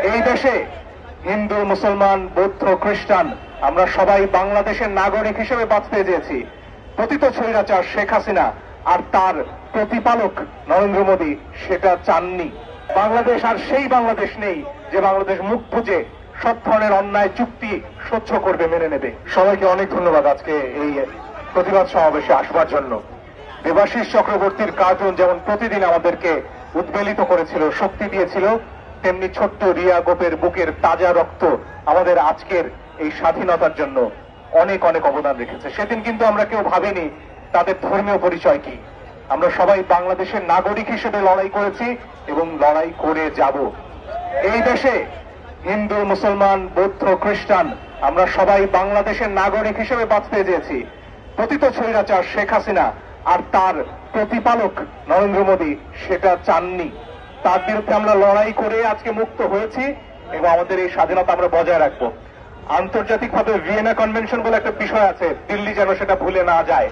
এই দেশে হিন্দু, মুসলমান, বৌদ্ধ, খ্রিস্টান আমরা সবাই বাংলাদেশের নাগরিক হিসেবে বাঁচতে চেয়েছি। পতিত স্বৈরাচার শেখ হাসিনা আর তার প্রতিপালক নরেন্দ্র মোদী সেটা চাননি। বাংলাদেশ আর সেই বাংলাদেশ নেই যে বাংলাদেশ মুখ বুজে সব ধরনের অন্যায় চুক্তি সহ্য করবে, মেনে নেবে। সবাইকে অনেক ধন্যবাদ আজকে এই প্রতিবাদ সমাবেশে আসবার জন্য। দেবাশিস চক্রবর্তীর কার্টুন যেমন প্রতিদিন আমাদেরকে উদ্বেলিত করেছিল, শক্তি দিয়েছিল, তেমনি ছোট্ট রিয়া গোপের বুকের তাজা রক্ত আমাদের আজকের এই স্বাধীনতার জন্য অনেক অনেক অবদান রেখেছে। সেদিন কিন্তু আমরা কেউ ভাবিনি তাদের ধর্মীয় পরিচয় কি। আমরা সবাই বাংলাদেশের নাগরিক হিসেবে লড়াই করেছি এবং লড়াই করে যাব। এই দেশে হিন্দু, মুসলমান, বৌদ্ধ, খ্রিস্টান আমরা সবাই বাংলাদেশের নাগরিক হিসেবে বাঁচতে চেয়েছি। পতিত স্বৈরাচার শেখ হাসিনা আর তার প্রতিপালক নরেন্দ্র মোদী সেটা চাননি। তার বিরুদ্ধে আমরা লড়াই করে আজকে মুক্ত হয়েছি এবং আমাদের এই স্বাধীনতা আমরা বজায় রাখবো। আন্তর্জাতিকভাবে ভিয়েনা কনভেনশন বলে একটা বিষয় আছে, দিল্লি যেন সেটা ভুলে না যায়।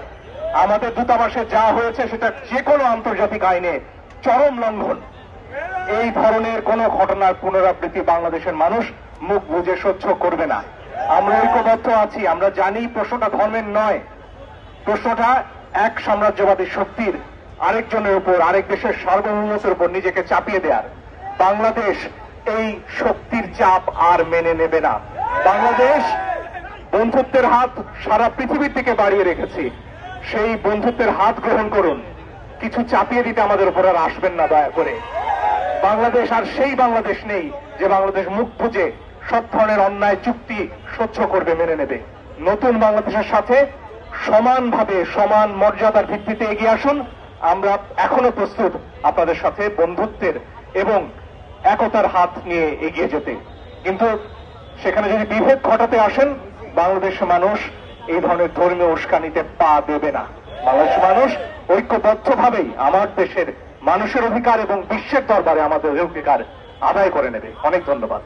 আমাদের দূতাবাসে যা হয়েছে সেটা যে কোনো আন্তর্জাতিক আইনে চরম লঙ্ঘন। এই ধরনের কোন ঘটনার পুনরাবৃত্তি বাংলাদেশের মানুষ মুখ বুজে সহ্য করবে না। আমরা ঐক্যবদ্ধ আছি। আমরা জানি প্রশ্নটা ধর্মের নয়, প্রশ্নটা এক সাম্রাজ্যবাদী শক্তির আরেকজনের উপর, আরেক দেশের সার্বভৌমত্বের উপর নিজেকে চাপিয়ে দেওয়ার। বাংলাদেশ এই শক্তির চাপ আর মেনে নেবে না। বাংলাদেশ বন্ধুত্বের হাত সারা পৃথিবীর দিকে বাড়িয়ে রেখেছি। সেই বন্ধুত্বের হাত গ্রহণ করুন। কিছু চাপিয়ে দিতে আমাদের উপর আর আসবেন না দয়া করে। বাংলাদেশ আর সেই বাংলাদেশ নেই যে বাংলাদেশ মুখ বুজে সব ধরনের অন্যায় চুক্তি সহ্য করবে, মেনে নেবে। নতুন বাংলাদেশের সাথে সমানভাবে, সমান মর্যাদার ভিত্তিতে এগিয়ে আসুন। আমরা এখনো প্রস্তুত আপনাদের সাথে বন্ধুত্বের এবং একতার হাত নিয়ে এগিয়ে যেতে। কিন্তু সেখানে যদি বিভেদ ঘটাতে আসেন, বাংলাদেশের মানুষ এই ধরনের ধর্মীয় উস্কানিতে পা দেবে না। বাংলাদেশের মানুষ ঐক্যবদ্ধভাবেই আমার দেশের মানুষের অধিকার এবং বিশ্বের দরবারে আমাদের অধিকার আদায় করে নেবে। অনেক ধন্যবাদ।